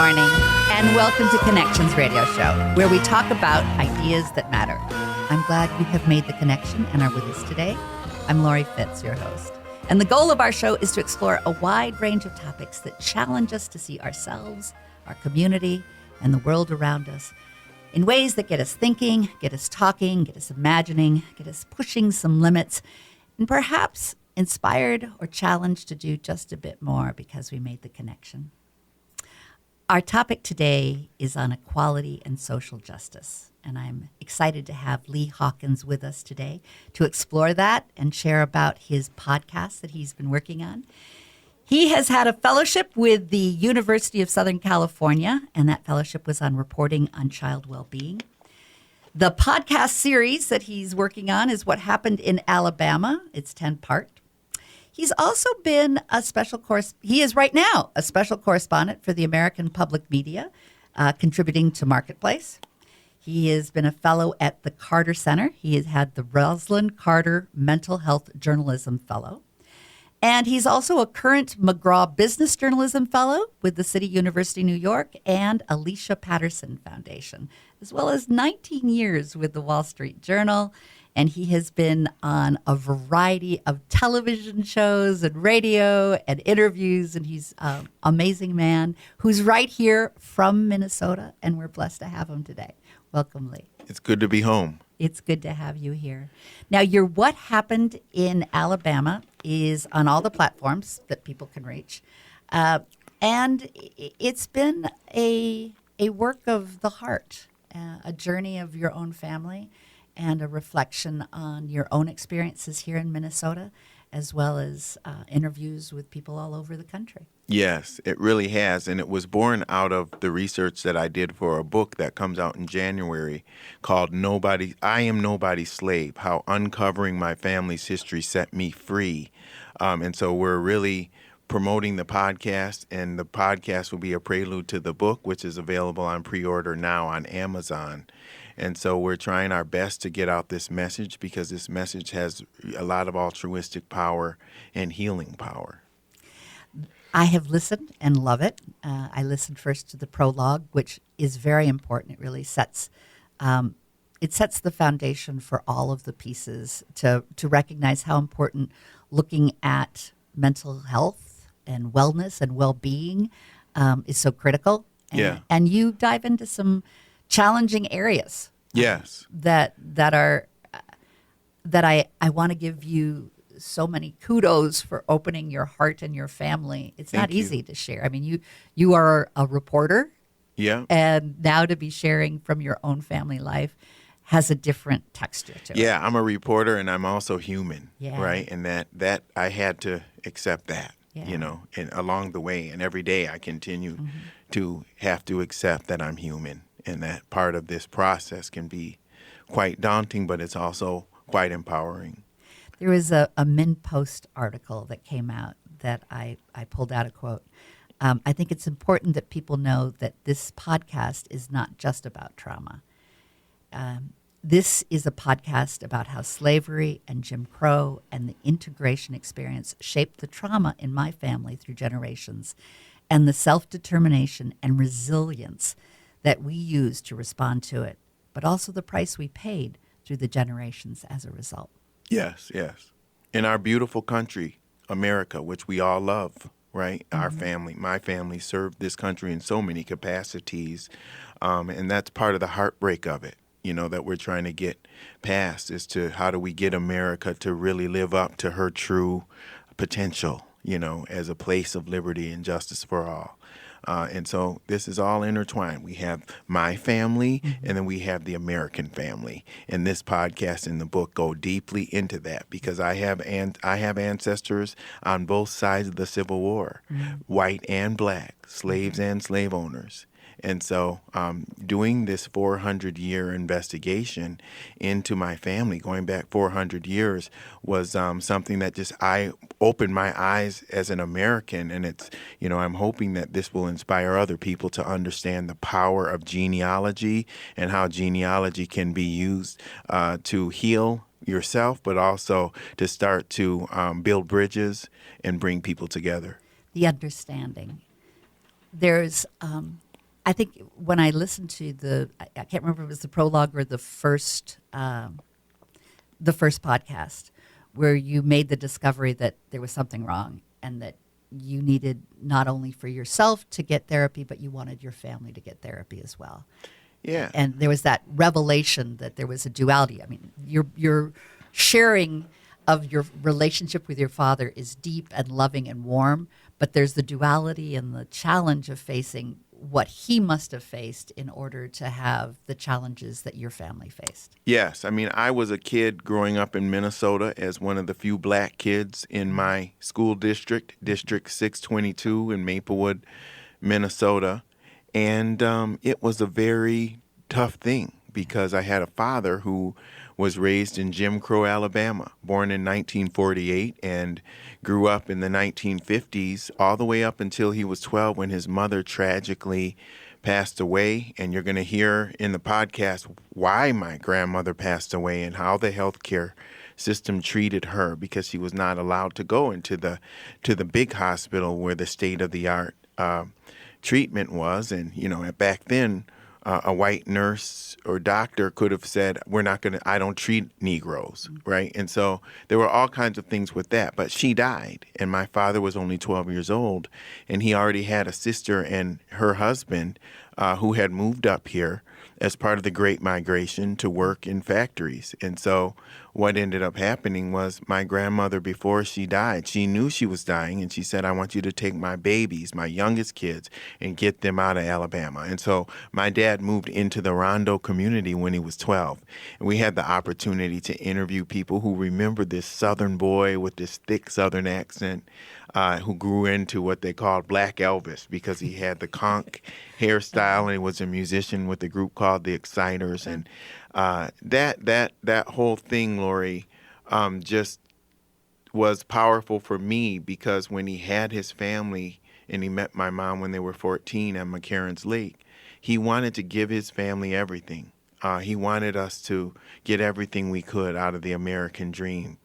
morning, and welcome to Connections Radio Show, where we talk about ideas that matter. I'm glad you have made the connection and are with us today. I'm Laurie Fitz, your host. And the goal of our show is to explore a wide range of topics that challenge us to see ourselves, our community, and the world around us in ways that get us thinking, get us talking, get us imagining, get us pushing some limits, and perhaps inspired or challenged to do just a bit more because we made the connection. Our topic today is on equality and social justice, and I'm excited to have Lee Hawkins with us today to explore that and share about his podcast that he's been working on. He has had a fellowship with the University of Southern California, and that fellowship was on reporting on child well-being. The podcast series that he's working on is What Happened in Alabama. It's 10-part. He's also been he is right now a special correspondent for the American Public Media, contributing to Marketplace. He has been a fellow at the Carter Center. He has had the Rosalind Carter Mental Health Journalism Fellow. And he's also a current McGraw Business Journalism Fellow with the City University, New York, and Alicia Patterson Foundation, as well as 19 years with the Wall Street Journal. And he has been on a variety of television shows and radio and interviews. And he's an amazing man who's right here from Minnesota. And we're blessed to have him today. Welcome, Lee. It's good to be home. It's good to have you here. Now, your What Happened in Alabama is on all the platforms that people can reach. And it's been a work of the heart, a journey of your own family, and a reflection on your own experiences here in Minnesota, as well as interviews with people all over the country. Yes, it really has. And it was born out of the research that I did for a book that comes out in January called I Am Nobody's Slave, How Uncovering My Family's History Set Me Free. And so we're really promoting the podcast, and the podcast will be a prelude to the book, which is available on pre-order now on Amazon. And so we're trying our best to get out this message because this message has a lot of altruistic power and healing power. I have listened and love it. I listened first to the prologue, which is very important. It really sets the foundation for all of the pieces to recognize how important looking at mental health and wellness and well-being is so critical. And you dive into some challenging areas. Yes. That I want to give you so many kudos for opening your heart and your family. It's not easy to share. I mean, you are a reporter. Yeah. And now to be sharing from your own family life has a different texture to it. Yeah, I'm a reporter and I'm also human, Yeah. right? And that I had to accept that, Yeah. and along the way. And every day I continue to have to accept that I'm human. And that part of this process can be quite daunting, but it's also quite empowering. There was a MinnPost article that came out that I pulled out a quote. I think it's important that people know that this podcast is not just about trauma. This is a podcast about how slavery and Jim Crow and the integration experience shaped the trauma in my family through generations, and the self-determination and resilience that we use to respond to it, but also the price we paid through the generations as a result. Yes, yes. In our beautiful country, America, which we all love, right? Our family, my family served this country in so many capacities, and that's part of the heartbreak of it, that we're trying to get past as to how do we get America to really live up to her true potential, as a place of liberty and justice for all. And so this is all intertwined. We have my family, and then we have the American family. And this podcast and the book go deeply into that because I have ancestors on both sides of the Civil War, white and black, slaves and slave owners. And so doing this 400-year investigation into my family, going back 400 years, was something that I opened my eyes as an American. And it's, I'm hoping that this will inspire other people to understand the power of genealogy and how genealogy can be used to heal yourself, but also to start to build bridges and bring people together. The understanding. There's I think when I listened to I can't remember if it was the prologue or the first podcast, where you made the discovery that there was something wrong and that you needed not only for yourself to get therapy, but you wanted your family to get therapy as well. Yeah. And there was that revelation that there was a duality. I mean, your sharing of your relationship with your father is deep and loving and warm, but there's the duality and the challenge of facing what he must have faced in order to have the challenges that your family faced. Yes. I mean, I was a kid growing up in Minnesota as one of the few black kids in my school district, District 622 in Maplewood, Minnesota. And it was a very tough thing because I had a father who was raised in Jim Crow, Alabama, born in 1948 and grew up in the 1950s all the way up until he was 12 when his mother tragically passed away. And you're going to hear in the podcast why my grandmother passed away and how the healthcare system treated her, because she was not allowed to go into the big hospital where the state-of-the-art treatment was. And, back then, a white nurse or doctor could have said, I don't treat Negroes, right? And so there were all kinds of things with that. But she died, and my father was only 12 years old, and he already had a sister and her husband who had moved up here as part of the Great Migration to work in factories. And so what ended up happening was my grandmother, before she died, she knew she was dying, and she said, I want you to take my babies, my youngest kids, and get them out of Alabama. And so my dad moved into the Rondo community when he was 12. And we had the opportunity to interview people who remember this Southern boy with this thick Southern accent who grew into what they called Black Elvis because he had the conch hairstyle and he was a musician with a group called the Exciters. And that whole thing, Laurie, just was powerful for me because when he had his family and he met my mom when they were 14 at McCarran's Lake, he wanted to give his family everything. He wanted us to get everything we could out of the American dream.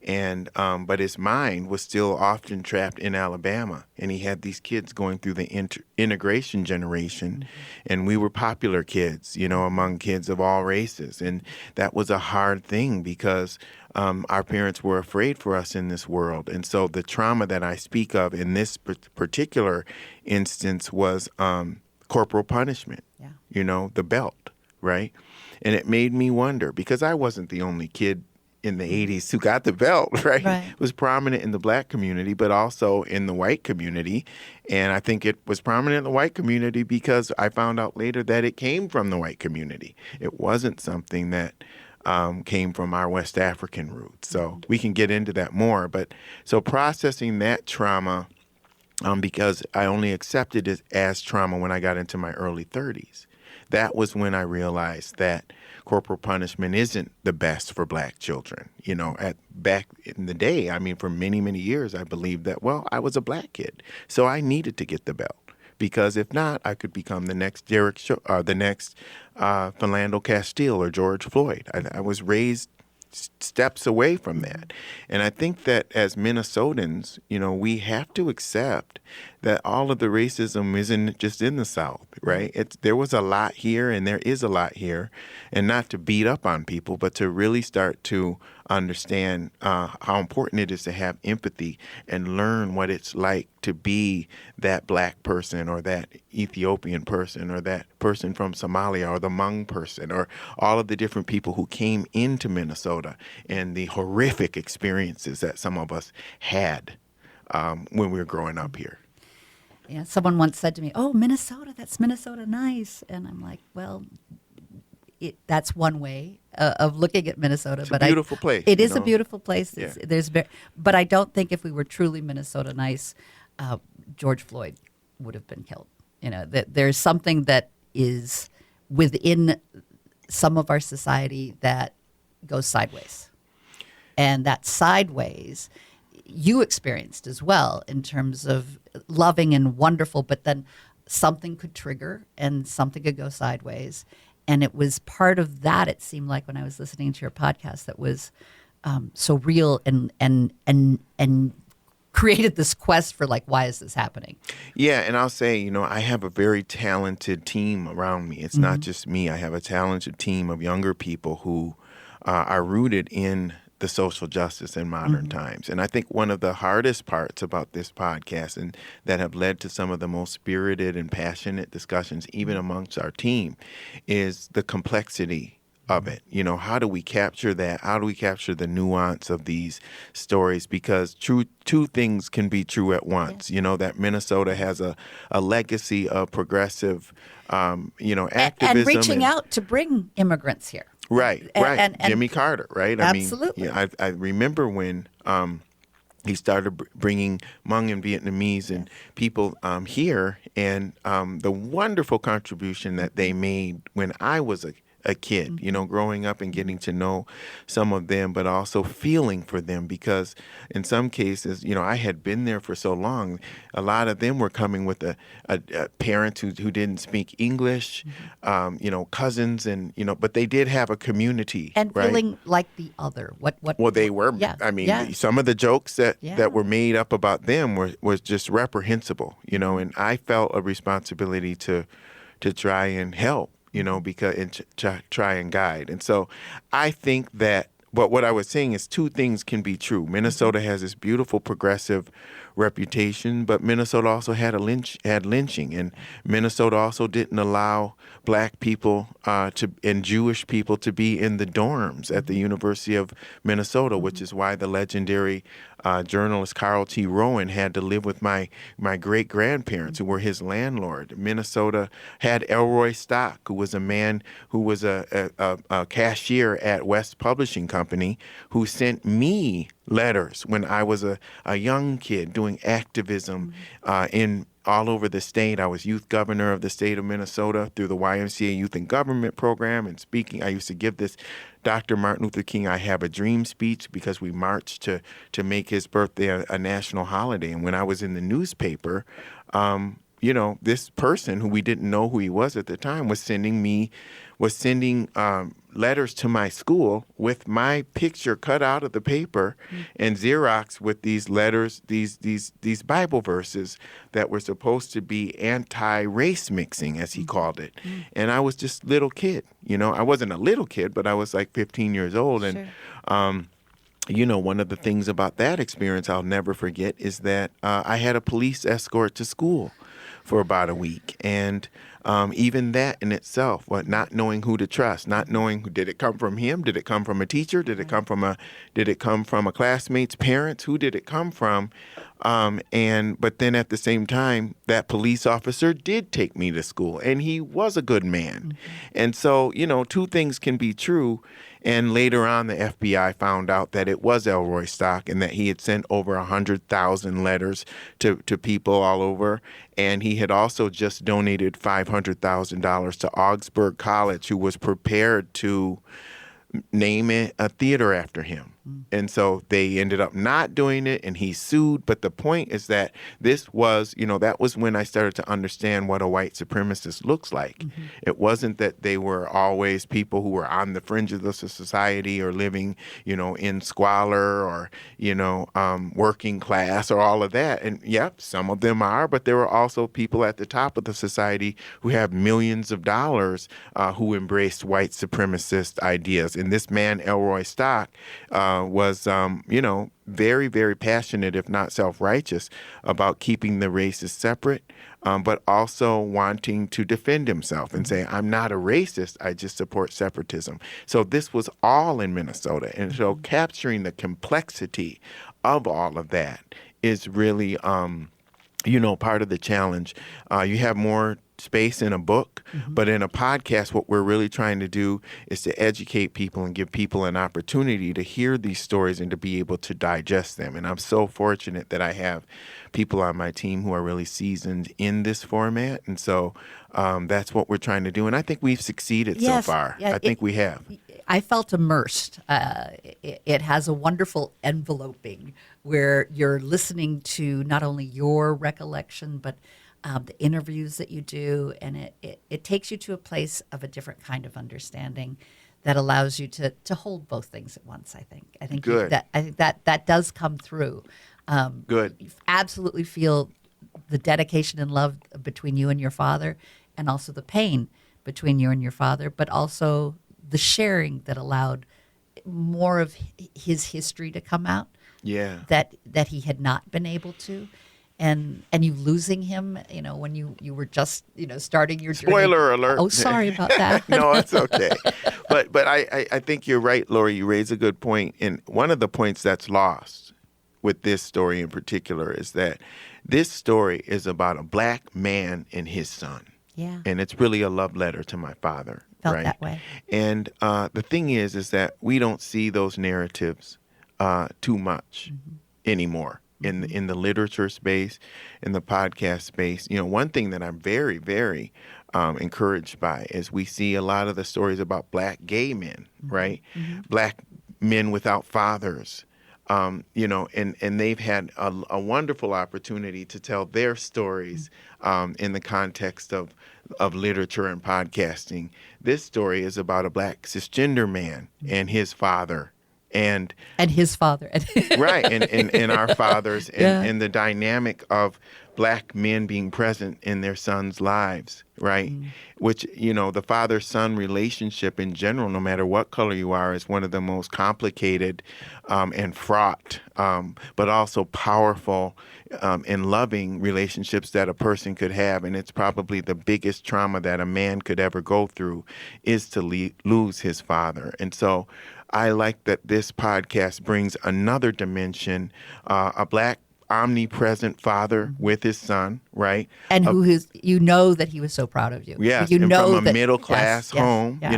And but his mind was still often trapped in Alabama, and he had these kids going through the integration generation, and we were popular kids, among kids of all races, and that was a hard thing because our parents were afraid for us in this world, and so the trauma that I speak of in this particular instance was corporal punishment, the belt, right? And it made me wonder because I wasn't the only kid in the 80s who got the belt, right? It was prominent in the black community, but also in the white community. And I think it was prominent in the white community because I found out later that it came from the white community. It wasn't something that came from our West African roots. So we can get into that more. But so processing that trauma, because I only accepted it as trauma when I got into my early 30s. That was when I realized that corporal punishment isn't the best for black children. Back in the day, for many, many years, I believed that, I was a black kid, so I needed to get the belt because if not, I could become the next Philando Castile or George Floyd. I was raised steps away from that. And I think that as Minnesotans, we have to accept that all of the racism isn't just in the South, right? There was a lot here and there is a lot here, and not to beat up on people, but to really start to understand how important it is to have empathy and learn what it's like to be that black person or that Ethiopian person or that person from Somalia or the Hmong person or all of the different people who came into Minnesota and the horrific experiences that some of us had when we were growing up here. Yeah, someone once said to me, "Oh, Minnesota, that's Minnesota nice." And I'm like, well, that's one way of looking at Minnesota. It's a beautiful place. It is a beautiful place. Yeah. But I don't think if we were truly Minnesota nice, George Floyd would have been killed. There's something that is within some of our society that goes sideways. And that sideways you experienced as well in terms of loving and wonderful, but then something could trigger and something could go sideways. And it was part of that, it seemed like, when I was listening to your podcast, that was so real and created this quest for like, why is this happening? Yeah, and I'll say, I have a very talented team around me. It's not just me. I have a talented team of younger people who are rooted in the social justice in modern times. And I think one of the hardest parts about this podcast, and that have led to some of the most spirited and passionate discussions, even amongst our team, is the complexity of it. How do we capture that? How do we capture the nuance of these stories? Because two things can be true at once. That Minnesota has a legacy of progressive, activism. And reaching out to bring immigrants here. Right. And Jimmy Carter, right? Absolutely. I remember when he started bringing Hmong and Vietnamese and people here, and the wonderful contribution that they made when I was a kid, growing up and getting to know some of them, but also feeling for them, because in some cases, I had been there for so long. A lot of them were coming with a parents who didn't speak English, cousins, and but they did have a community, and right? feeling like the other. Well, they were. Yeah. I mean, Yeah. some of the jokes that were made up about them was just reprehensible, and I felt a responsibility to try and help. Because try and guide. And so I think that, but what I was saying is two things can be true. Minnesota has this beautiful progressive reputation, but Minnesota also had lynching, and Minnesota also didn't allow Black people and Jewish people to be in the dorms at the University of Minnesota, which is why the legendary journalist Carl T. Rowan had to live with my great grandparents, who were his landlord. Minnesota had Elroy Stock, who was a man who was a cashier at West Publishing Company, who sent me letters when I was a young kid doing activism in all over the state. I was youth governor of the state of Minnesota through the YMCA Youth in Government program, and speaking. I used to give this Dr. Martin Luther King I Have a Dream speech, because we marched to make his birthday a national holiday. And when I was in the newspaper, this person who we didn't know who he was at the time was sending letters to my school with my picture cut out of the paper and Xerox with these letters, these Bible verses that were supposed to be anti-race mixing, as he called it. And I was just little kid, I wasn't a little kid, but I was like 15 years old. And, one of the things about that experience I'll never forget is that I had a police escort to school for about a week. And even that in itself, not knowing who to trust, not knowing did it come from him, did it come from a teacher, did it come from a classmate's parents, who did it come from? But then at the same time, that police officer did take me to school, and he was a good man. And so, two things can be true. And later on, the FBI found out that it was Elroy Stock, and that he had sent over 100,000 letters to people all over. And he had also just donated $500,000 to Augsburg College, who was prepared to name it a theater after him. And so they ended up not doing it, and he sued. But the point is that this was, that was when I started to understand what a white supremacist looks like. It wasn't that they were always people who were on the fringes of society or living, in squalor or, working class or all of that. And yep, some of them are, but there were also people at the top of the society who have millions of dollars who embraced white supremacist ideas. And this man, Elroy Stock, was, very, very passionate, if not self-righteous, about keeping the races separate, but also wanting to defend himself and say, I'm not a racist, I just support separatism. So this was all in Minnesota. And so capturing the complexity of all of that is really, part of the challenge. You have more space in a book, but in a podcast, what we're really trying to do is to educate people and give people an opportunity to hear these stories and to be able to digest them. And I'm so fortunate that I have people on my team who are really seasoned in this format. And so that's what we're trying to do. And I think we've succeeded so far. I think we have. I felt immersed. It has a wonderful enveloping where you're listening to not only your recollection, but the interviews that you do, and it takes you to a place of a different kind of understanding that allows you to hold both things at once. I think Good. that does come through. Good. You absolutely feel the dedication and love between you and your father, and also the pain between you and your father, but also the sharing that allowed more of his history to come out. Yeah. That he had not been able to. And you losing him, when you were just, starting your journey. Spoiler alert. Oh, sorry about that. No, it's okay. But I think you're right, Laurie. You raise a good point. And one of the points that's lost with this story in particular is that this story is about a black man and his son. Yeah. And it's really a love letter to my father. Felt right? that way. And the thing is that we don't see those narratives too much anymore in the literature space, in the podcast space. One thing that I'm very, very encouraged by is we see a lot of the stories about black gay men, right? Black men without fathers. And they've had a wonderful opportunity to tell their stories in the context of literature and podcasting. This story is about a black cisgender man and his father. And his father. Right, and our fathers, and the dynamic of black men being present in their sons' lives, right? Which, the father-son relationship in general, no matter what color you are, is one of the most complicated and fraught, but also powerful and loving relationships that a person could have. And it's probably the biggest trauma that a man could ever go through is to lose his father. And so I like that this podcast brings another dimension, a black omnipresent father with his son, right? And that he was so proud of you. Yes, and from a middle class home. Yes.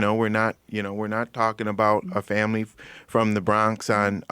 We're not talking about a family from the Bronx on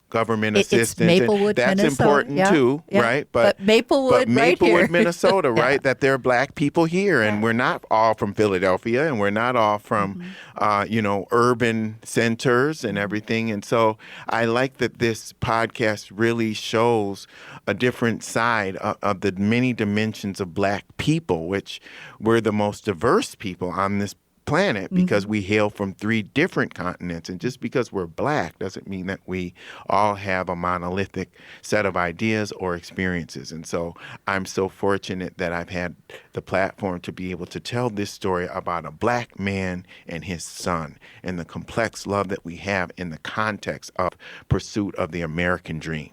government assistance. It's Maplewood, That's Minnesota. important too, right? But Maplewood, right here. Minnesota, right? That there are black people here, and we're not all from Philadelphia, and we're not all from, urban centers and everything. And so I like that this podcast really shows a different side of the many dimensions of black people, which we're the most diverse people on this planet because we hail from 3 different continents. And just because we're black doesn't mean that we all have a monolithic set of ideas or experiences. And so I'm so fortunate that I've had the platform to be able to tell this story about a black man and his son and the complex love that we have in the context of pursuit of the American dream.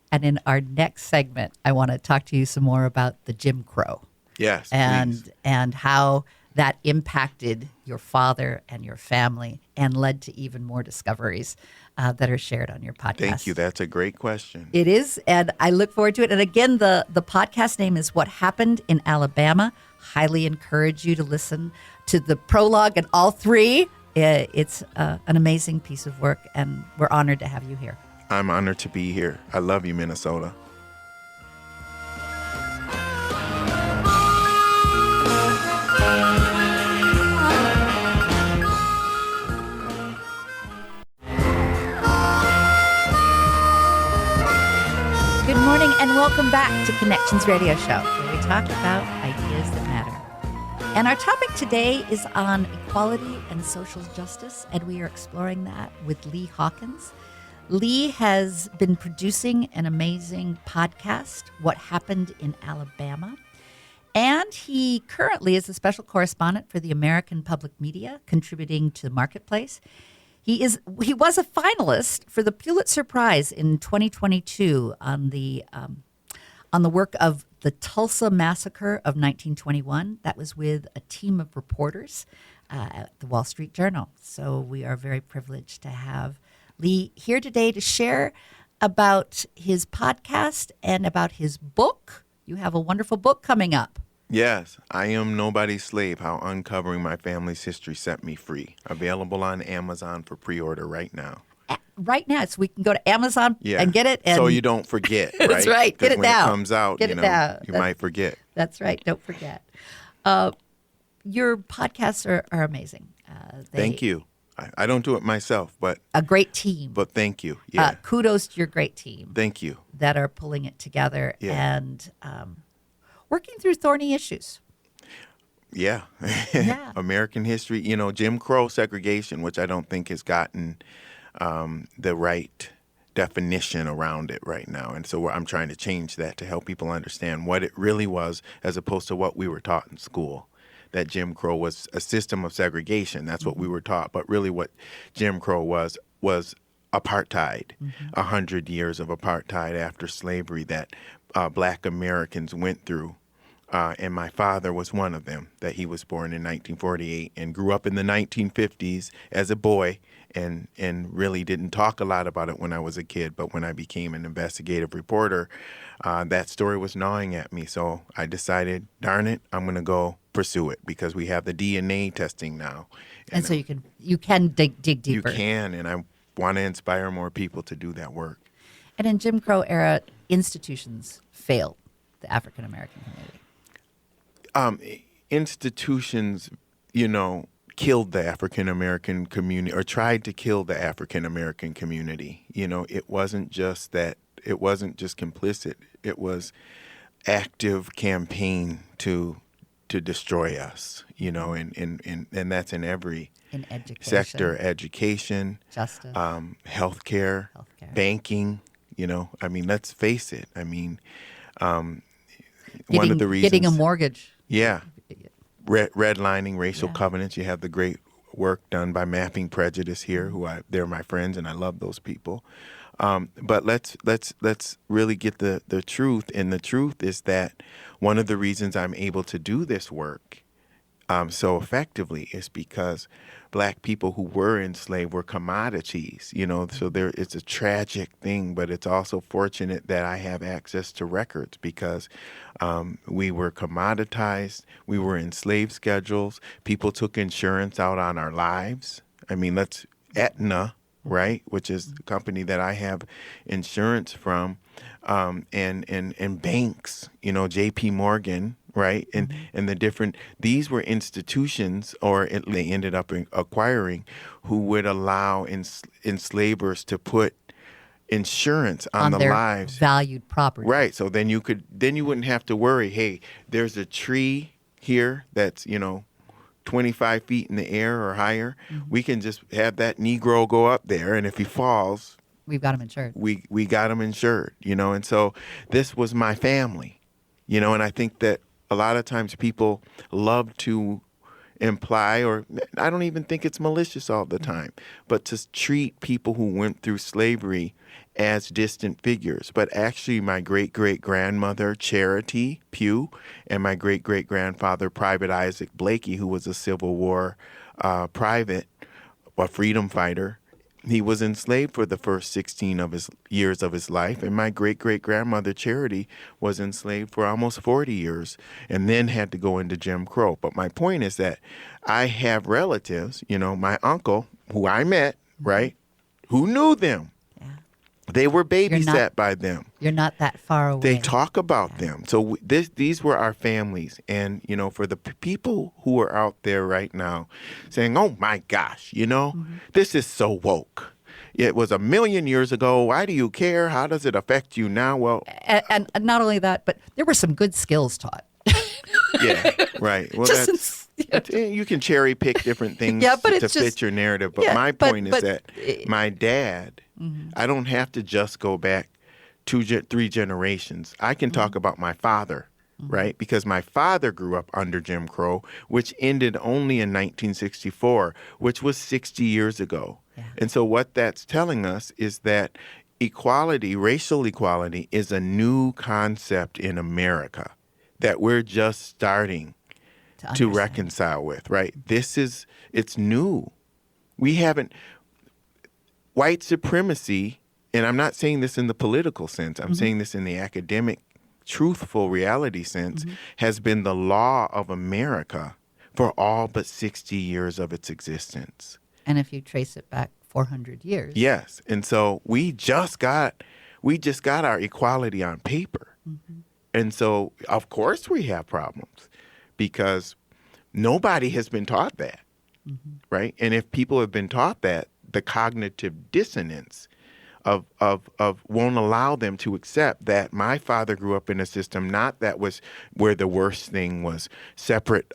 And in our next segment, I want to talk to you some more about the Jim Crow. Yes, and please. And how that impacted your father and your family and led to even more discoveries that are shared on your podcast. Thank you. That's a great question. It is, and I look forward to it. And again, the podcast name is What Happened in Alabama. Highly encourage you to listen to the prologue and all 3. It's an amazing piece of work, and we're honored to have you here. I'm honored to be here. I love you, Minnesota. Good morning and welcome back to Connections Radio Show, where we talk about ideas that matter. And our topic today is on equality and social justice, and we are exploring that with Lee Hawkins. Lee has been producing an amazing podcast, What Happened in Alabama. And he currently is a special correspondent for the American Public Media, contributing to Marketplace. He was a finalist for the Pulitzer Prize in 2022 on the work of the Tulsa Massacre of 1921. That was with a team of reporters at the Wall Street Journal. So we are very privileged to have Lee here today to share about his podcast and about his book. You have a wonderful book coming up. Yes, I Am Nobody's Slave, How Uncovering My Family's History Set Me Free. Available on Amazon for pre-order right now. Right now, so we can go to Amazon and get it. And so you don't forget, right? That's right. Get it when now. It comes out, you might forget. That's right. Don't forget. Your podcasts are amazing. Thank you. I don't do it myself, but a great team. But thank you. Yeah. Kudos to your great team. Thank you. That are pulling it together and working through thorny issues. Yeah. American history, Jim Crow segregation, which I don't think has gotten the right definition around it right now. And so I'm trying to change that to help people understand what it really was as opposed to what we were taught in school. That Jim Crow was a system of segregation. That's what we were taught. But really what Jim Crow was apartheid, 100 years of apartheid after slavery that Black Americans went through. And my father was one of them, that he was born in 1948 and grew up in the 1950s as a boy and really didn't talk a lot about it when I was a kid. But when I became an investigative reporter, that story was gnawing at me. So I decided, darn it, I'm going to go pursue it because we have the DNA testing now. And so you can dig deeper. You can, and I want to inspire more people to do that work. And in Jim Crow era, institutions failed the African American community. Institutions, killed the African American community or tried to kill the African American community. It wasn't just that. It wasn't just complicit. It was active campaign to destroy us. And that's in every sector: education, justice, healthcare, banking. Let's face it. One of the reasons getting a mortgage. Yeah. Redlining, racial covenants. You have the great work done by Mapping Prejudice here, they're my friends, and I love those people. But let's really get the truth, and the truth is that one of the reasons I'm able to do this work so effectively is because Black people who were enslaved were commodities, so it's a tragic thing, but it's also fortunate that I have access to records because we were commoditized, we were in slave schedules, people took insurance out on our lives. Let's Aetna, right, which is the company that I have insurance from, and banks, J.P. Morgan, right, and the different, these were institutions, they ended up acquiring, who would allow enslavers to put insurance on the their lives, valued property, right? So then you wouldn't have to worry. Hey, there's a tree here that's 25 feet in the air or higher. We can just have that Negro go up there, and if he falls, we've got him insured. We got him insured, and so this was my family, and I think that a lot of times people love to imply, or I don't even think it's malicious all the time, but to treat people who went through slavery as distant figures. But actually my great-great-grandmother, Charity Pugh, and my great-great-grandfather, Private Isaac Blakey, who was a Civil War private, a freedom fighter, he was enslaved for the first 16 years of his life, and my great-great-grandmother, Charity, was enslaved for almost 40 years and then had to go into Jim Crow. But my point is that I have relatives, my uncle, who I met, right, who knew them. They were babysat by them. You're not that far away. They talk about them. So these were our families. And, for the people who are out there right now saying, oh, my gosh, this is so woke. It was 1,000,000 years ago. Why do you care? How does it affect you now? Well, and not only that, but there were some good skills taught. Yeah, right. Well, you can cherry pick different things to fit your narrative. But my point is that my dad, I don't have to just go back 2-3 generations. I can talk about my father, right? Because my father grew up under Jim Crow, which ended only in 1964, which was 60 years ago. Yeah. And so what that's telling us is that equality, racial equality, is a new concept in America that we're just starting to reconcile with, right? It's new. We haven't, white supremacy, and I'm not saying this in the political sense, I'm saying this in the academic, truthful reality sense, has been the law of America for all but 60 years of its existence. And if you trace it back 400 years. Yes. And so we just got our equality on paper. And so, of course, we have problems because nobody has been taught that, right? And if people have been taught that, the cognitive dissonance of won't allow them to accept that my father grew up in a system not that was where the worst thing was separate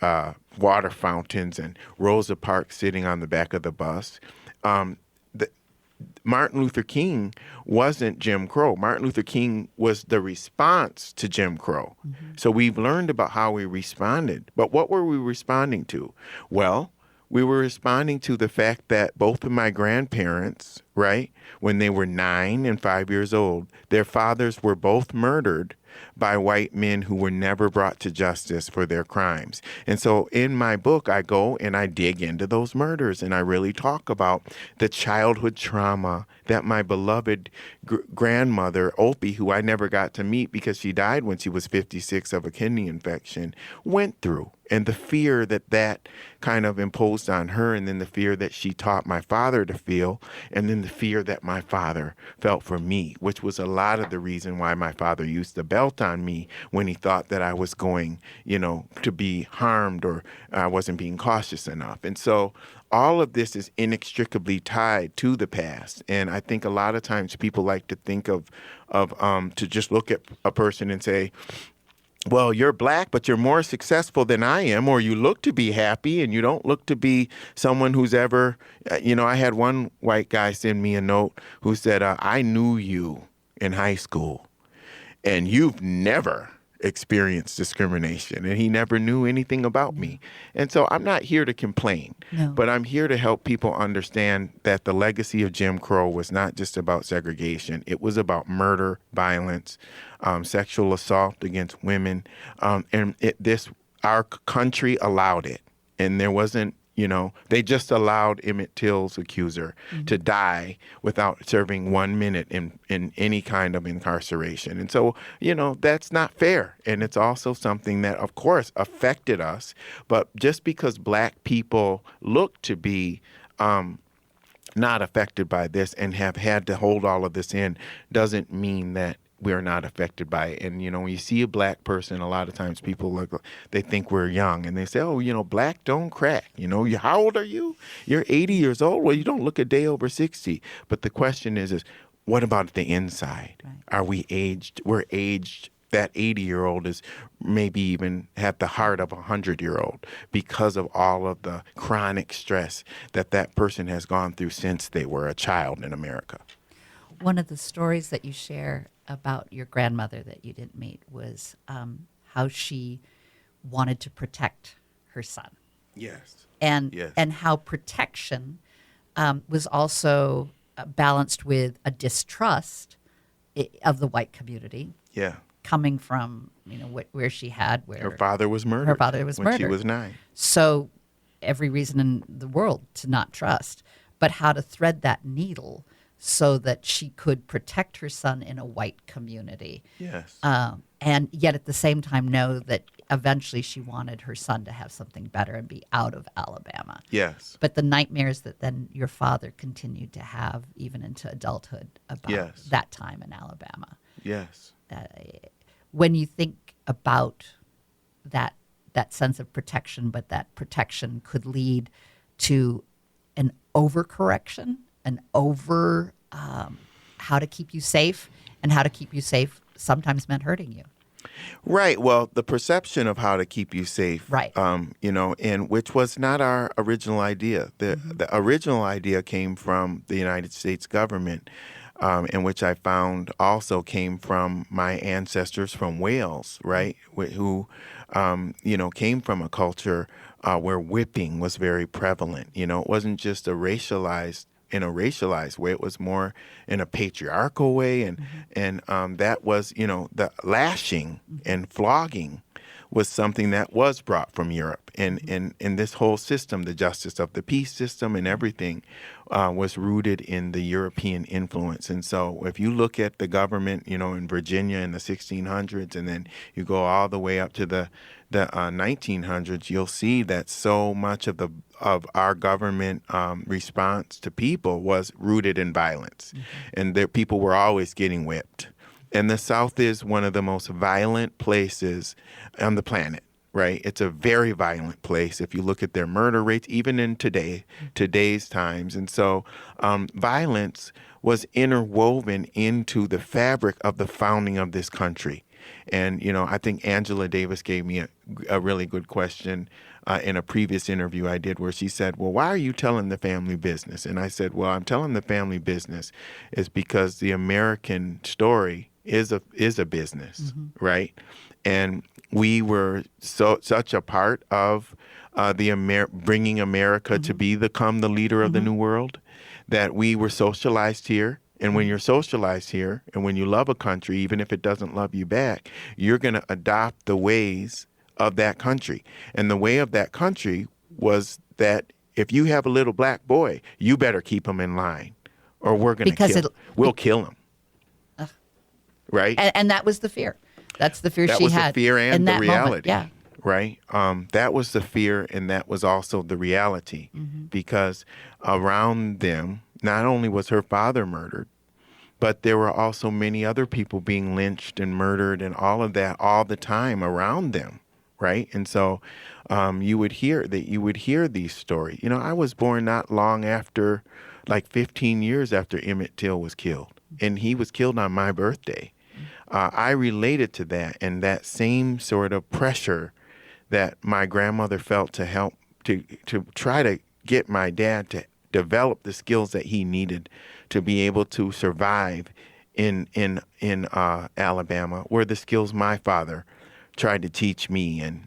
water fountains and Rosa Parks sitting on the back of the bus. Martin Luther King wasn't Jim Crow. Martin Luther King was the response to Jim Crow. So we've learned about how we responded. But what were we responding to? Well, we were responding to the fact that both of my grandparents, right, when they were 9 and 5 years old, their fathers were both murdered by white men who were never brought to justice for their crimes. And so in my book, I go and I dig into those murders, and I really talk about the childhood trauma that my beloved grandmother, Opie, who I never got to meet because she died when she was 56 of a kidney infection, went through. And the fear that that kind of imposed on her, and then the fear that she taught my father to feel, and then the fear that my father felt for me, which was a lot of the reason why my father used the belt on me when he thought that I was going, to be harmed or I wasn't being cautious enough. And so all of this is inextricably tied to the past. And I think a lot of times people like to think of to just look at a person and say, well, you're black, but you're more successful than I am, or you look to be happy and you don't look to be someone who's ever, I had one white guy send me a note who said, I knew you in high school and you've never experienced discrimination, and he never knew anything about me. And so I'm not here to complain, but I'm here to help people understand that the legacy of Jim Crow was not just about segregation. It was about murder, violence, sexual assault against women. And our country allowed it. And there wasn't, they just allowed Emmett Till's accuser to die without serving 1 minute in any kind of incarceration. And so, that's not fair. And it's also something that, of course, affected us. But just because black people look to be not affected by this and have had to hold all of this in doesn't mean that we're not affected by it. And, when you see a black person, a lot of times people they think we're young and they say, oh, black don't crack. How old are you? You're 80 years old. Well, you don't look a day over 60. But the question is what about the inside? Right. Are we aged? We're aged. That 80-year-old is maybe even have the heart of a 100-year-old because of all of the chronic stress that person has gone through since they were a child in America. One of the stories that you share about your grandmother that you didn't meet was how she wanted to protect her son. Yes. And how protection was also balanced with a distrust of the white community. Yeah. Coming from, where she had her father was murdered. Her father was when murdered. She was 9. So every reason in the world to not trust, but how to thread that needle so that she could protect her son in a white community. Yes. And yet at the same time know that eventually she wanted her son to have something better and be out of Alabama. Yes. But the nightmares that then your father continued to have even into adulthood about that time in Alabama. Yes. When you think about that sense of protection, but that protection could lead to an overcorrection, how to keep you safe, and how to keep you safe sometimes meant hurting you. Right. Well, the perception of how to keep you safe, right. And which was not our original idea. The original idea came from the United States government, and which I found also came from my ancestors from Wales, right, who, came from a culture where whipping was very prevalent. It wasn't just in a racialized way. It was more in a patriarchal way. And that was, the lashing and flogging was something that was brought from Europe. And this whole system, the justice of the peace system and everything, was rooted in the European influence. And so if you look at the government, in Virginia in the 1600s, and then you go all the way up to the 1900s, you'll see that so much of our government response to people was rooted in violence. And people were always getting whipped. And the South is one of the most violent places on the planet, right? It's a very violent place if you look at their murder rates, even in today's times. And so violence was interwoven into the fabric of the founding of this country. And, you know, I think Angela Davis gave me a really good question in a previous interview I did, where she said, well, why are you telling the family business? And I said, well, I'm telling the family business is because the American story is a business, right? And we were such a part of bringing America to become the leader of the new world, that we were socialized here. And when you're socialized here, and when you love a country, even if it doesn't love you back, you're going to adopt the ways of that country. And the way of that country was that if you have a little black boy, you better keep him in line, or we're going to we'll kill him. Right? And that was the fear. That's the fear that she was had. the fear and the reality. Moment. Yeah. Right? That was the fear, and that was also the reality, because around them, not only was her father murdered, but there were also many other people being lynched and murdered and all of that all the time around them, right? And so you would hear these stories. You know, I was born not long after, like 15 years after Emmett Till was killed, and he was killed on my birthday. I related to that, and that same sort of pressure that my grandmother felt to help to try to get my dad to develop the skills that he needed to be able to survive in Alabama were the skills my father tried to teach me. And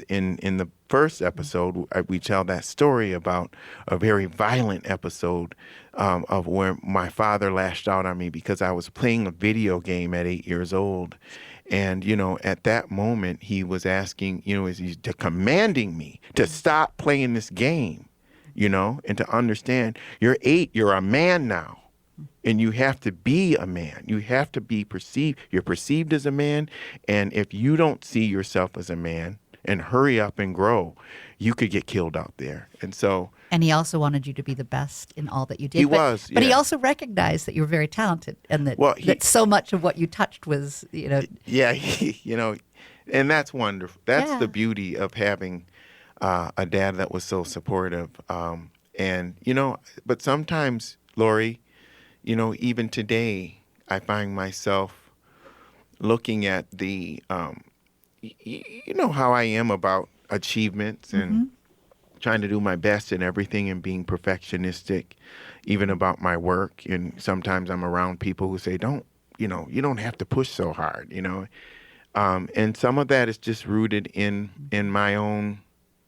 in the first episode, we tell that story about a very violent episode of where my father lashed out on me because I was playing a video game at 8 years old. And, you know, at that moment, he was asking, you know, he's commanding me to stop playing this game, you know, and to understand, you're 8, you're a man now. And you have to be a man. You have to be perceived. You're perceived as a man. And if you don't see yourself as a man and hurry up and grow, you could get killed out there. And so. And he also wanted you to be the best in all that you did. He was. But he also recognized that you were very talented, and that so much of what you touched was, you know. Yeah, you know, and that's wonderful. That's the beauty of having a dad that was so supportive. And, you know, but sometimes, Laurie, you know, even today, I find myself looking at the, you know, how I am about achievements and trying to do my best in everything and being perfectionistic, even about my work. And sometimes I'm around people who say, you don't have to push so hard, you know. And some of that is just rooted in my own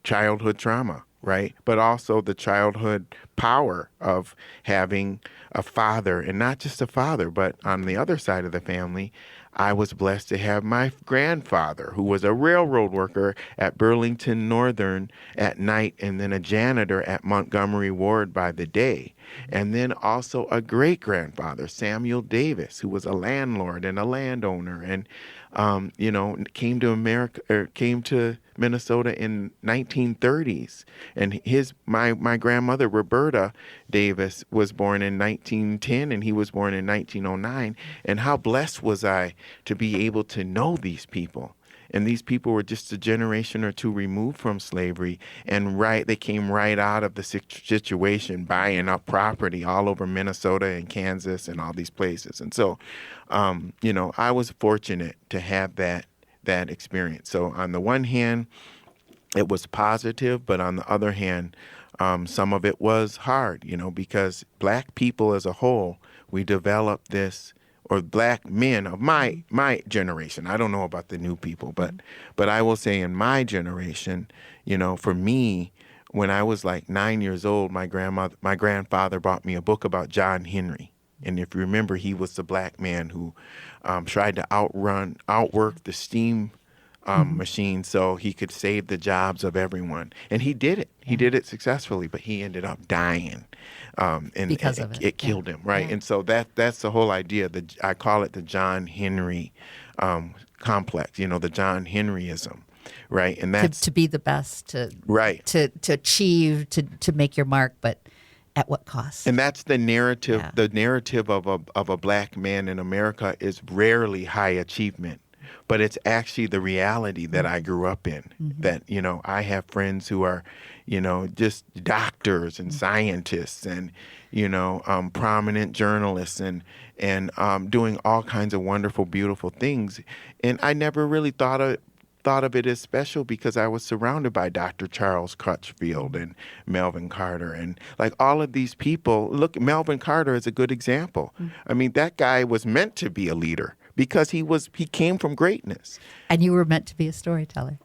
childhood trauma, right? But also the childhood power of having a father, and not just a father, but on the other side of the family, I was blessed to have my grandfather, who was a railroad worker at Burlington Northern at night, and then a janitor at Montgomery Ward by the day. And then also a great-grandfather, Samuel Davis, who was a landlord and a landowner, and you know, came to Minnesota in 1930s. And my grandmother, Roberta Davis, was born in 1910, and he was born in 1909. And how blessed was I to be able to know these people. And these people were just a generation or two removed from slavery, and they came right out of the situation, buying up property all over Minnesota and Kansas and all these places. And so, you know, I was fortunate to have that experience. So on the one hand, it was positive, but on the other hand, some of it was hard, you know, because Black people as a whole, we developed this, or Black men of my generation. I don't know about the new people, but I will say in my generation, you know, for me, when I was like 9 years old, my grandfather bought me a book about John Henry. And if you remember, he was the Black man who tried to outwork the steam machine so he could save the jobs of everyone. And he did it. He did it successfully, but he ended up dying. And because of it. It killed him, right? Yeah. And so that's the whole idea. I call it the John Henry complex, you know, the John Henryism, right? And that's to be the best, to achieve, to make your mark, but at what cost? And that's the narrative. Yeah. The narrative of a Black man in America is rarely high achievement. but it's actually the reality that I grew up in. That, I have friends who are, just doctors and scientists and, prominent journalists and doing all kinds of wonderful, beautiful things. And I never really thought of it as special because I was surrounded by Dr. Charles Crutchfield and Melvin Carter and like all of these people. Look, Melvin Carter is a good example. I mean, that guy was meant to be a leader because he came from greatness. And you were meant to be a storyteller.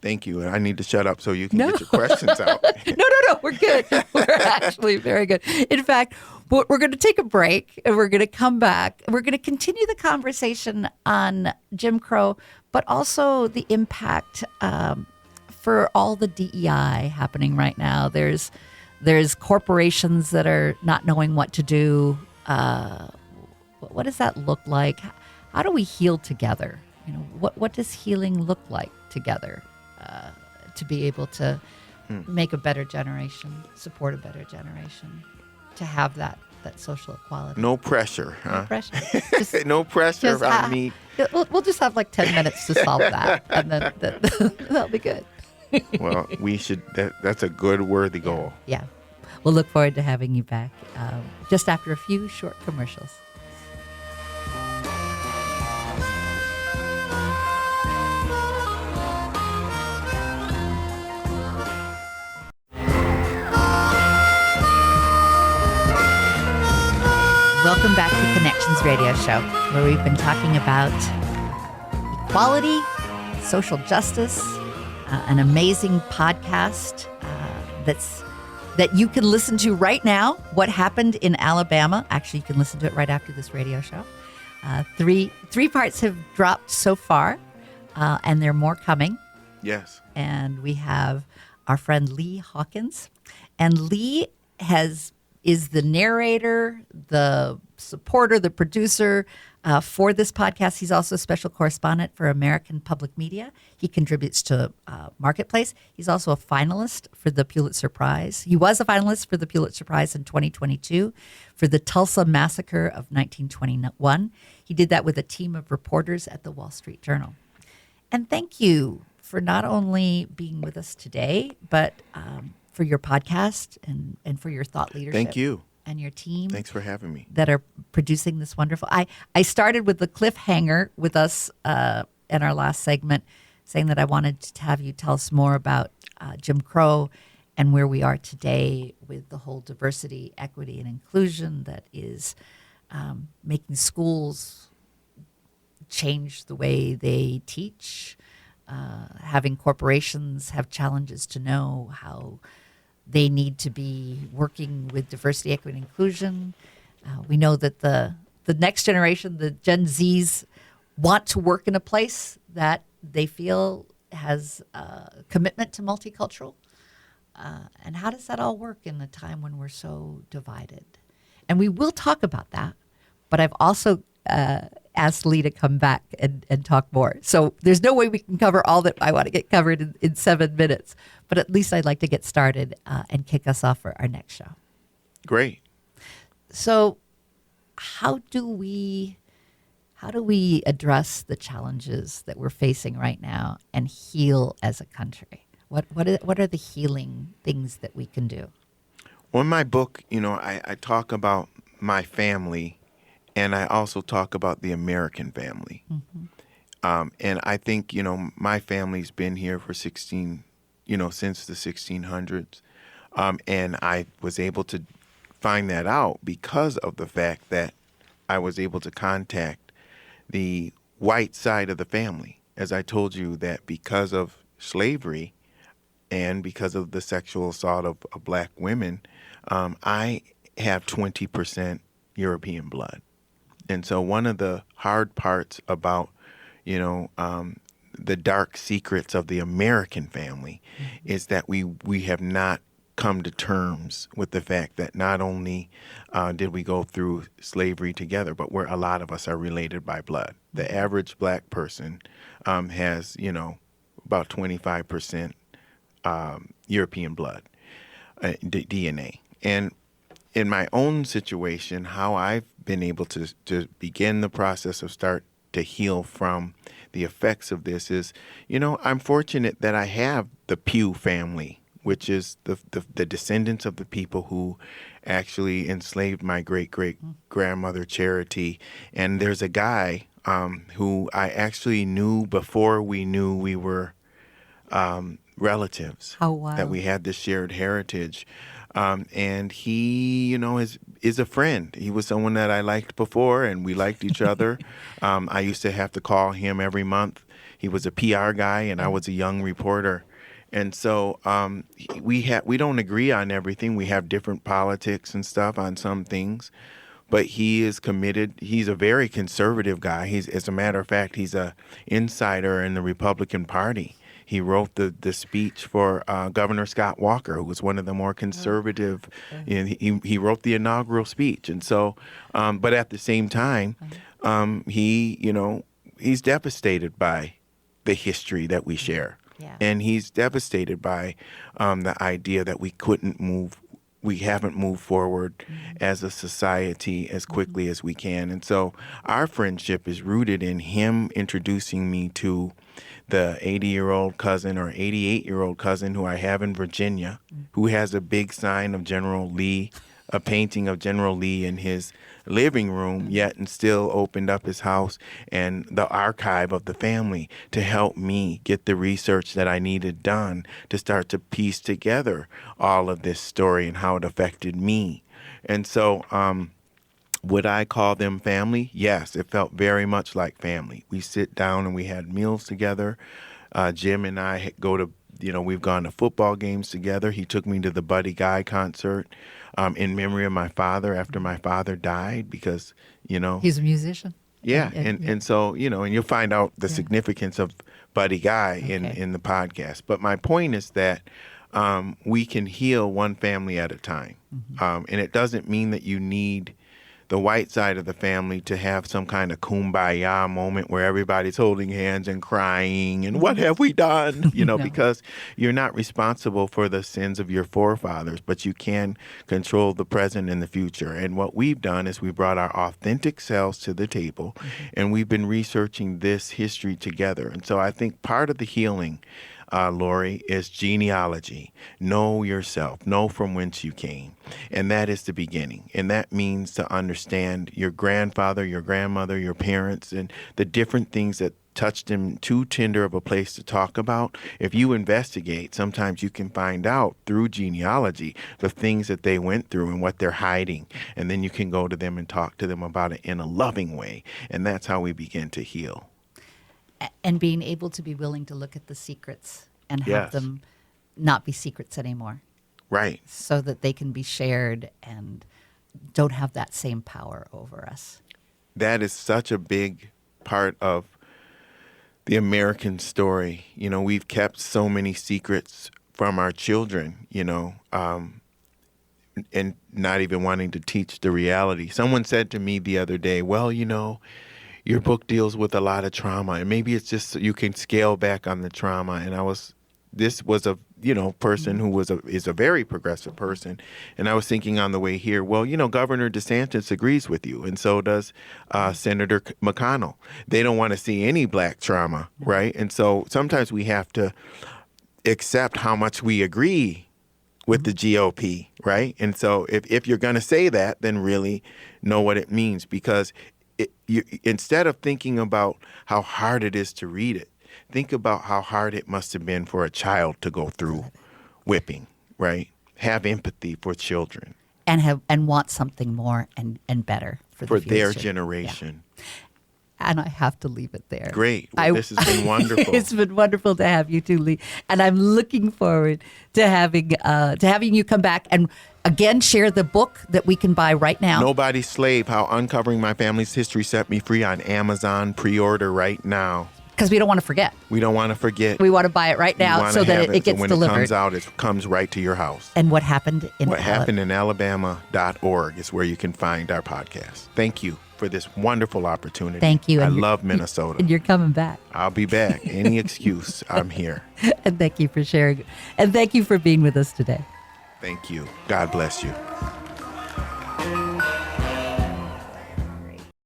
Thank you. I need to shut up so you can get your questions out. No. We're good. We're actually very good. In fact, we're going to take a break and we're going to come back. We're going to continue the conversation on Jim Crow, but also the impact for all the DEI happening right now. There's corporations that are not knowing what to do. What does that look like? How do we heal together? What does healing look like together to be able to make a better generation, support a better generation, to have that social equality? No pressure, huh? No pressure. No pressure on me. We'll just have like 10 minutes to solve that, and then that'll be good. Well, we should. That's a good, worthy goal. Yeah. We'll look forward to having you back just after a few short commercials. Welcome back to Connections Radio Show, where we've been talking about equality, social justice, an amazing podcast that you can listen to right now. What happened in Alabama? Actually, you can listen to it right after this radio show. Three parts have dropped so far, and there are more coming. Yes. And we have our friend Lee Hawkins, and Lee is the narrator, the supporter, the producer for this podcast. He's also a special correspondent for American Public Media. He contributes to Marketplace. He's also a finalist for the Pulitzer Prize. He was a finalist for the Pulitzer Prize in 2022 for the Tulsa Massacre of 1921. He did that with a team of reporters at the Wall Street Journal. And thank you for not only being with us today, but for your podcast and for your thought leadership. Thank you. And your team. Thanks for having me. That are producing this wonderful. I started with the cliffhanger with us in our last segment, saying that I wanted to have you tell us more about Jim Crow and where we are today with the whole diversity, equity, and inclusion that is making schools change the way they teach, having corporations have challenges to know how they need to be working with diversity, equity, and inclusion. We know that the next generation, the Gen Zs, want to work in a place that they feel has a commitment to multicultural. And how does that all work in a time when we're so divided? And we will talk about that, but I've also asked Lee to come back and talk more. So there's no way we can cover all that I want to get covered in 7 minutes, but at least I'd like to get started and kick us off for our next show. Great. So how do we address the challenges that we're facing right now and heal as a country? What are the healing things that we can do? Well, in my book, I talk about my family, and I also talk about the American family. Mm-hmm. And I think, my family's been here for since the 1600s. And I was able to find that out because of the fact that I was able to contact the white side of the family. As I told you, that because of slavery and because of the sexual assault of black women, I have 20% European blood. And so one of the hard parts about, the dark secrets of the American family is that we have not come to terms with the fact that not only did we go through slavery together, but a lot of us are related by blood. The average black person has, about 25% European blood, DNA. And in my own situation, how I've been able to begin the process of start to heal from the effects of this is, I'm fortunate that I have the Pugh family, which is the descendants of the people who actually enslaved my great-great-grandmother Charity. And there's a guy who I actually knew before we knew we were relatives. How wild. That we had this shared heritage. And he, is a friend. He was someone that I liked before, and we liked each other. I used to have to call him every month. He was a PR guy, and I was a young reporter. And so we don't agree on everything. We have different politics and stuff on some things. But he is committed. He's a very conservative guy. As a matter of fact, he's an insider in the Republican Party. He wrote the speech for Governor Scott Walker, who was one of the more conservative. He wrote the inaugural speech, and so, but at the same time, he's devastated by the history that we share, and he's devastated by the idea that we haven't moved forward as a society as quickly as we can, and so our friendship is rooted in him introducing me to the 80-year-old cousin or 88-year-old cousin who I have in Virginia, who has a big sign of General Lee, a painting of General Lee in his living room, yet and still opened up his house and the archive of the family to help me get the research that I needed done to start to piece together all of this story and how it affected me. And so, would I call them family? Yes, it felt very much like family. We sit down and we had meals together. Jim and I go to, we've gone to football games together. He took me to the Buddy Guy concert in memory of my father after my father died because, He's a musician. Yeah, and so, and you'll find out the significance of Buddy Guy in the podcast. But my point is that we can heal one family at a time. And it doesn't mean that you need the white side of the family to have some kind of kumbaya moment where everybody's holding hands and crying and what have we done? Because you're not responsible for the sins of your forefathers, but you can control the present and the future. And what we've done is we brought our authentic selves to the table, and we've been researching this history together. And so I think part of the healing, Laurie, is genealogy. Know yourself. Know from whence you came. And that is the beginning. And that means to understand your grandfather, your grandmother, your parents, and the different things that touched them too tender of a place to talk about. If you investigate, sometimes you can find out through genealogy the things that they went through and what they're hiding. And then you can go to them and talk to them about it in a loving way. And that's how we begin to heal. And being able to be willing to look at the secrets and have them not be secrets anymore. Right. So that they can be shared and don't have that same power over us. That is such a big part of the American story. We've kept so many secrets from our children, and not even wanting to teach the reality. Someone said to me the other day, well, your book deals with a lot of trauma, and maybe it's just so you can scale back on the trauma. And this was a person who is a very progressive person, and I was thinking on the way here, well, Governor DeSantis agrees with you, and so does Senator McConnell. They don't want to see any black trauma, right? And so sometimes we have to accept how much we agree with the GOP, right? And so if you're going to say that, then really know what it means, because instead of thinking about how hard it is to read it, think about how hard it must have been for a child to go through whipping, right? Have empathy for children. And want something more and better for the future. Their generation. Yeah. And I have to leave it there. Great. Well, this has been wonderful. It's been wonderful to have you too, Lee. And I'm looking forward to having you come back and again share the book that we can buy right now. Nobody's Slave: How Uncovering My Family's History Set Me Free on Amazon. Pre-order right now. Because we don't want to forget. We don't want to forget. We want to buy it right now so that it gets when delivered. When it comes out, it comes right to your house. And what happened in Alabama.org is where you can find our podcast. Thank you for this wonderful opportunity. Thank you. I love Minnesota. And you're coming back. I'll be back. Any excuse, I'm here. And thank you for sharing. And thank you for being with us today. Thank you. God bless you.